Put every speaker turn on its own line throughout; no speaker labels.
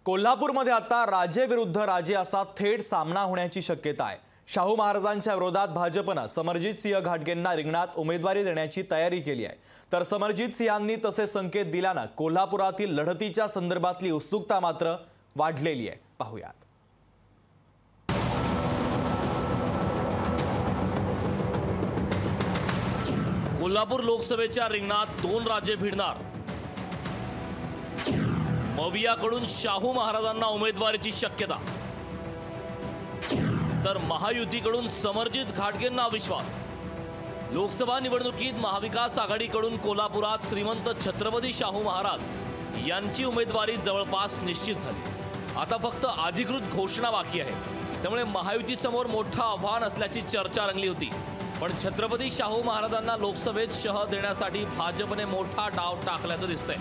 कोल्हापूरमध्ये आता राजे विरुद्ध राजे असा थेट सामना होण्याची शक्यता आहे। शाहू महाराजांच्या विरोधात भाजपने समरजित सिंह घाटगेंना रिंगणात उमेदवारी देण्याची तयारी केली आहे। तर समरजित सिंहांनी तसे संकेत दिल्याने कोल्हापुरातील लढतीच्या संदर्भातली उत्सुकता मात्र वाढलेली आहे। पाहूयात।
कोल्हापूर लोकसभेच्या रिंगणात दोन राजे भिडणार। मवियाकडून शाहू महाराजांना उमेदवारीची शक्यता, तर महायुतीकडून समरजित घाटगेंना विश्वास। लोकसभा निवडणुकीत महाविकास आघाडीकडून कोल्हापुरात श्रीमंत छत्रपती शाहू महाराज यांची उमेदवारी जवळपास निश्चित झाली। आता फक्त अधिकृत घोषणा बाकी आहे। त्यामुळे महायुतीसमोर मोठं आव्हान असल्याची चर्चा रंगली होती। पण छत्रपती शाहू महाराजांना लोकसभेत शह देण्यासाठी भाजपने मोठा डाव टाकल्याचं दिसतंय।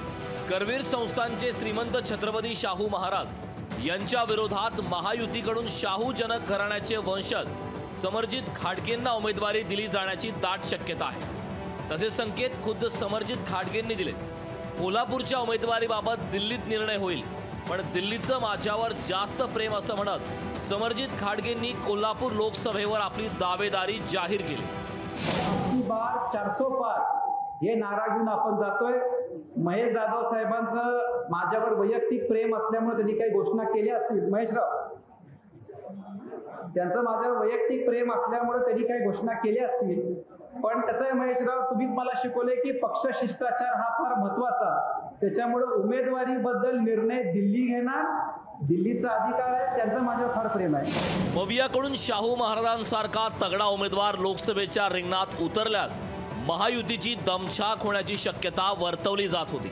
करवीर संस्थानचे श्रीमंत छत्रपती शाहू महाराज यांच्या विरोधात महायुतीकडून शाहू जनक घराण्याचे वंशज समरजित घाटगेंना उमेदवारी दिली जाण्याची दाट शक्यता आहे। तसे संकेत खुद्द समरजित घाटगेंनी दिले। कोल्हापूरच्या उमेदवारीबाबत दिल्लीत निर्णय होईल, पण दिल्लीचं माझ्यावर जास्त प्रेम असं म्हणत समरजित घाटगेंनी कोल्हापूर लोकसभेवर आपली दावेदारी जाहीर केली।
बार 400 पार हे नारा घेऊन आपण जातोय। महेश जाधव साहेबांचं माझ्यावर वैयक्तिक प्रेम असल्यामुळे त्यांनी काही घोषणा केल्या असतील। महेशराव, त्यांचं माझ्यावर वैयक्तिक प्रेम असल्यामुळे त्यांनी काही घोषणा केल्या असतील। पण कसं आहे महेशराव, तुम्हीच मला शिकवले की पक्ष शिष्टाचार हा फार महत्वाचा। त्याच्यामुळे उमेदवारीबद्दल निर्णय दिल्ली घेणार, दिल्लीचा अधिकार आहे, त्यांचं माझ्यावर फार प्रेम आहे।
मवियाकडून शाहू महाराजांसारखा तगडा उमेदवार लोकसभेच्या रिंगणात उतरल्यास महायुतीची दमछाक होण्याची शक्यता वर्तवली जात होती।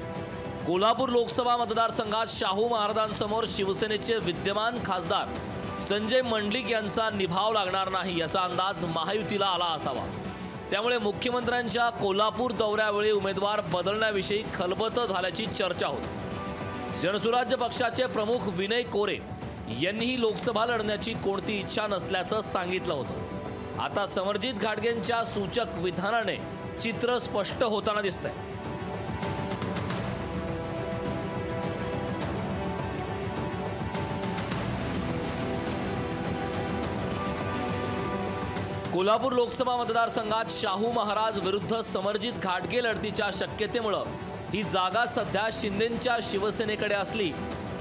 कोल्हापूर लोकसभा मतदारसंघात शाहू महाराजांसमोर शिवसेनेचे विद्यमान खासदार संजय मंडलिक यांचा निभाव लागणार नाही याचा अंदाज महायुतीला आला असावा। त्यामुळे मुख्यमंत्र्यांच्या कोल्हापूर दौऱ्यावेळी उमेदवार बदलण्याविषयी खलबतं झाल्याची चर्चा होती। जनसुराज्य पक्षाचे प्रमुख विनय कोरे यांनीही लोकसभा लढण्याची कोणती इच्छा नसल्याचं सांगितलं होतं। आता समरजित घाटगेंच्या सूचक विधानाने चित्र स्पष्ट होताना दिसतंय। कोल्हापूर लोकसभा मतदारसंघात शाहू महाराज विरुद्ध समरजित घाटगे लढतीच्या शक्यतेमुळे ही जागा सध्या शिंदेंच्या शिवसेनेकडे असली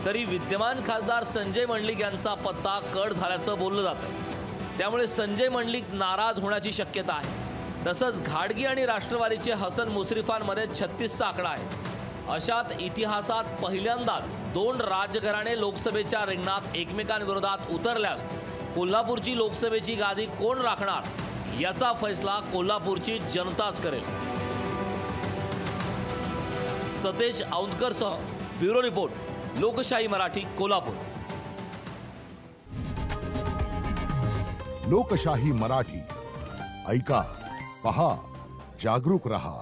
तरी विद्यमान खासदार संजय मंडलिक यांचा पत्ता कट झाल्याचं बोललं जातं। त्यामुळे संजय मंडलिक नाराज होण्याची शक्यता आहे। तसंच घाटगे आणि राष्ट्रवादीचे हसन मुश्रीफांमध्ये 36चा आकडा आहे। अशात इतिहासात पहिल्यांदाच दोन राजघराणे लोकसभेच्या रिंगणात एकमेकांविरोधात उतरल्यास कोल्हापूरची लोकसभेची गादी कोण राखणार याचा फैसला कोल्हापूरची जनताच करेल। सतेज औंधकरसह ब्युरो रिपोर्ट, लोकशाही मराठी, कोल्हापूर।
लोकशाही मराठी ऐका, पहा, जागरूक रहा।